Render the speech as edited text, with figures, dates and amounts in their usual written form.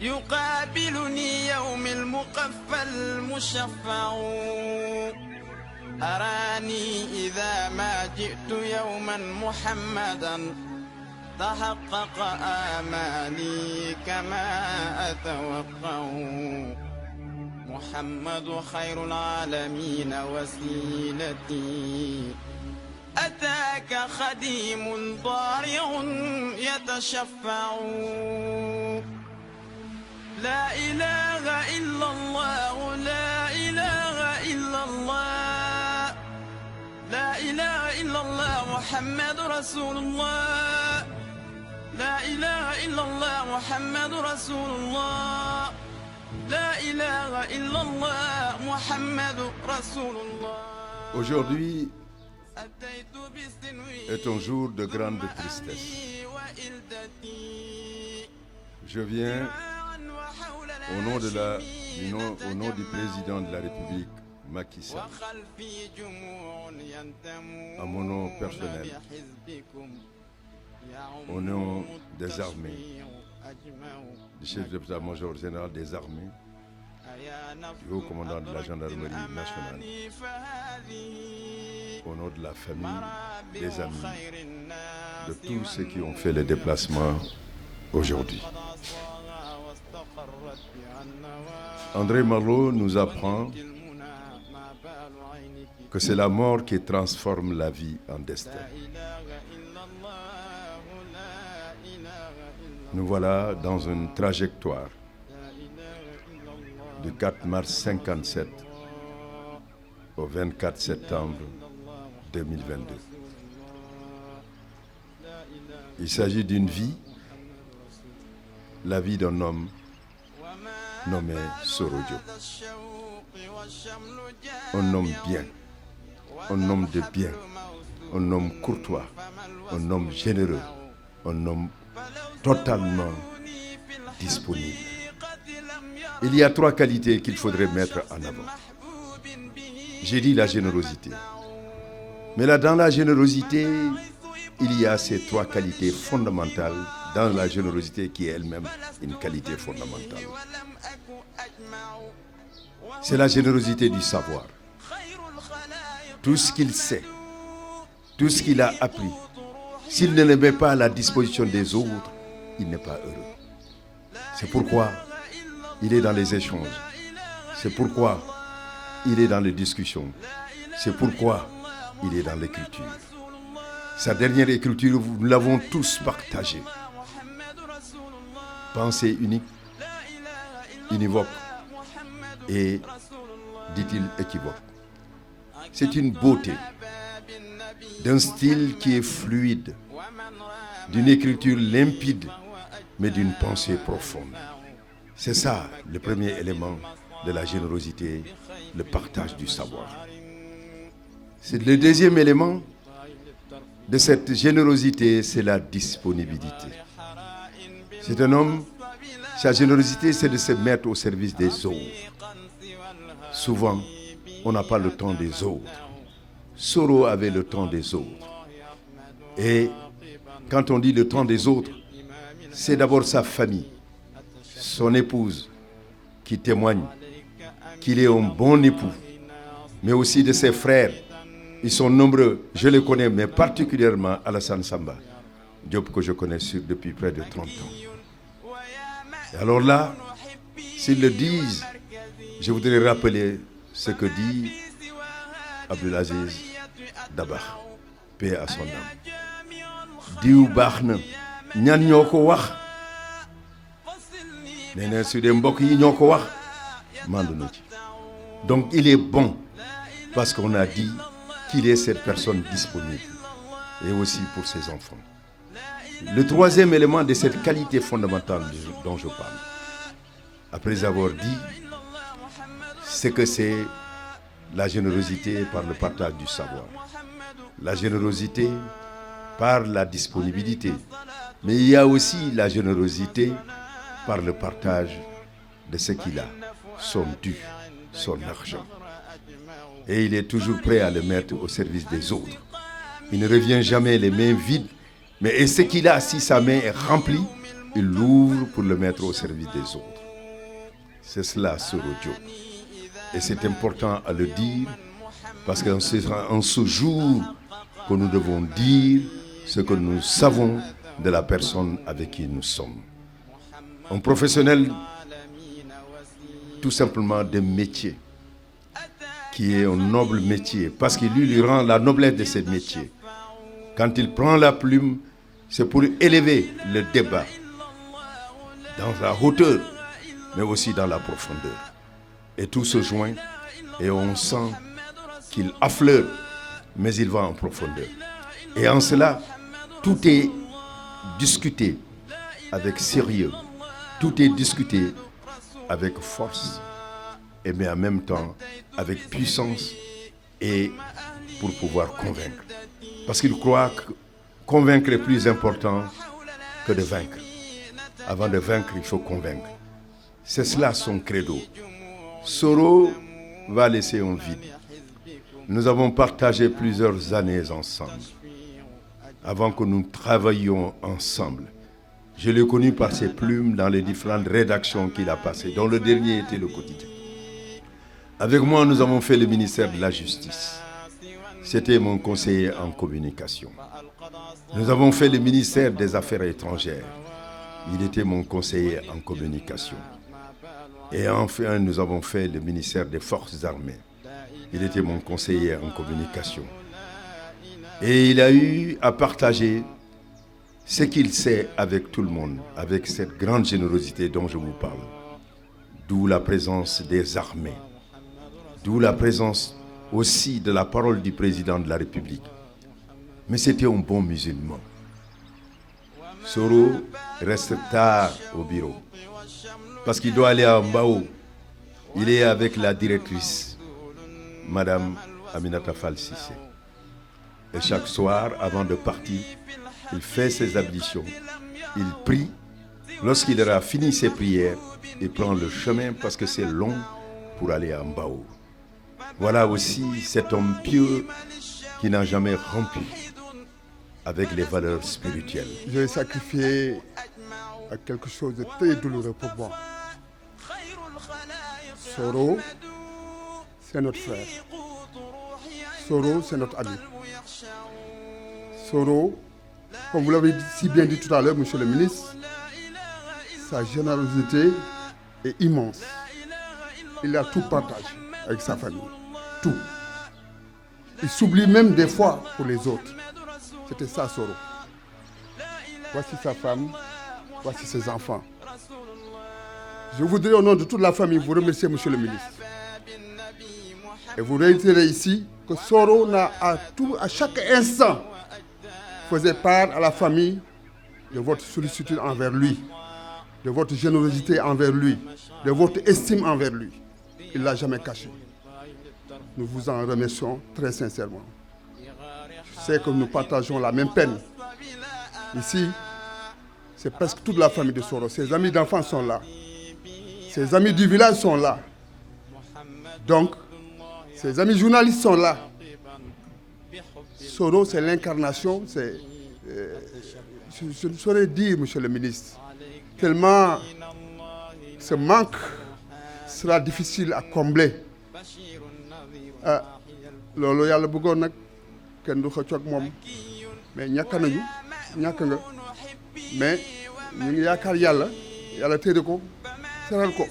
يقابلني يوم المقفى المشفع أراني إذا ما جئت يوما محمدا تحقق آمالي كما أتوقع محمد خير العالمين وسيلتي أتاك خديم ضارع يتشفع لا إله إلا الله لا إله إلا الله لا إله إلا الله محمد رسول الله لا إله إلا الله محمد رسول الله لا إله إلا الله محمد رسول الله. Aujourd'hui est un jour de grande tristesse. Je viens au nom du président de la République, Macky Sall, à mon nom personnel, au nom des armées, du chef d'état-major général des armées, du haut commandant de la gendarmerie nationale, au nom de la famille, des amis, de tous ceux qui ont fait le déplacement aujourd'hui. André Malraux nous apprend que c'est la mort qui transforme la vie en destin. Nous voilà dans une trajectoire du 4 mars 1957 au 24 septembre 2022. Il s'agit d'une vie, la vie d'un homme nommé Soro Diop. Un homme bien, un homme de bien, un homme courtois, un homme généreux, un homme totalement disponible. Il y a 3 qualités qu'il faudrait mettre en avant. J'ai dit la générosité. Mais là, dans la générosité, il y a ces 3 qualités fondamentales dans la générosité qui est elle-même une qualité fondamentale. C'est la générosité du savoir. Tout ce qu'il sait, tout ce qu'il a appris, s'il ne le met pas à la disposition des autres, il n'est pas heureux. C'est pourquoi il est dans les échanges. C'est pourquoi il est dans les discussions. C'est pourquoi il est dans l'écriture. Sa dernière écriture, nous l'avons tous partagée. Pensée unique, univoque et, dit-il, équivoque. C'est une beauté, d'un style qui est fluide, d'une écriture limpide, mais d'une pensée profonde. C'est ça le premier élément de la générosité, le partage du savoir. C'est le deuxième élément de cette générosité, c'est la disponibilité. C'est un homme, sa générosité, c'est de se mettre au service des autres. Souvent, on n'a pas le temps des autres. Soro avait le temps des autres. Et quand on dit le temps des autres, c'est d'abord sa famille, son épouse, qui témoigne qu'il est un bon époux, mais aussi de ses frères. Ils sont nombreux, je les connais, mais particulièrement Alassane Samba Diop, que je connais depuis près de 30 ans. Et alors là, s'ils le disent, je voudrais rappeler ce que dit Abdelaziz Dabakh, paix à son âme. Diw baax na ñan ñoo ko wax nee na su dee mbokk yi ñoo ko wax mandu na ci. Donc il est bon parce qu'on a dit qu'il est cette personne disponible et aussi pour ses enfants. Le troisième élément de cette qualité fondamentale dont je parle, après avoir dit, c'est que c'est la générosité par le partage du savoir, la générosité par la disponibilité, mais il y a aussi la générosité par le partage de ce qu'il a, son dû, son argent. Et il est toujours prêt à le mettre au service des autres. Il ne revient jamais les mains vides, mais ce qu'il a, si sa main est remplie, il l'ouvre pour le mettre au service des autres. C'est cela, Soro Diop. Et c'est important à le dire, parce qu'en ce jour que nous devons dire ce que nous savons de la personne avec qui nous sommes. Un professionnel tout simplement de métier, qui est un noble métier, parce qu'il lui rend la noblesse de ce métier. Quand il prend la plume, c'est pour élever le débat dans la hauteur, mais aussi dans la profondeur. Et tout se joint, et on sent qu'il affleure, mais il va en profondeur. Et en cela, tout est discuté avec sérieux, tout est discuté avec force, et mais en même temps avec puissance et pour pouvoir convaincre. Parce qu'il croit que convaincre est plus important que de vaincre. Avant de vaincre, il faut convaincre. C'est cela son credo. Soro va laisser un vide. Nous avons partagé plusieurs années ensemble. Avant que nous travaillions ensemble, je l'ai connu par ses plumes dans les différentes rédactions qu'il a passées, dont le dernier était le quotidien. Avec moi, nous avons fait le ministère de la Justice. C'était mon conseiller en communication. Nous avons fait le ministère des Affaires étrangères. Il était mon conseiller en communication. Et enfin, nous avons fait le ministère des Forces armées. Il était mon conseiller en communication. Et il a eu à partager ce qu'il sait avec tout le monde, avec cette grande générosité dont je vous parle. D'où la présence des armées, d'où la présence aussi de la parole du président de la République. Mais c'était un bon musulman. Soro reste tard au bureau, parce qu'il doit aller à Mbao. Il est avec la directrice, Madame Aminata Fall Cissé. Et chaque soir, avant de partir, il fait ses ablutions, il prie. Lorsqu'il aura fini ses prières, il prend le chemin parce que c'est long pour aller à Mbao. Voilà aussi cet homme pieux qui n'a jamais rompu avec les valeurs spirituelles. Je vais sacrifier à quelque chose de très douloureux pour moi. Soro, c'est notre frère. Soro, c'est notre ami. Soro, comme vous l'avez si bien dit tout à l'heure, monsieur le ministre, sa générosité est immense. Il a tout partagé avec sa famille. Tout. Il s'oublie même des fois pour les autres. C'était ça, Soro. Voici sa femme, voici ses enfants. Je voudrais, au nom de toute la famille, vous remercier, monsieur le ministre. Et vous réitérer ici que Soro à chaque instant, faisait part à la famille de votre sollicitude envers lui, de votre générosité envers lui, de votre estime envers lui. Il ne l'a jamais caché. Nous vous en remercions très sincèrement. Je sais que nous partageons la même peine. Ici, c'est presque toute la famille de Soro. Ses amis d'enfants sont là. Ses amis du village sont là. Donc, ses amis journalistes sont là. Soro, c'est l'incarnation, je ne saurais dire, monsieur le ministre, tellement ce manque sera difficile à combler. Loolu yàlla bëggoon nag kenn du xëccoo ak moom mais ñàkk nga mais ñu ngi yaakaar yàlla téere ko seral ko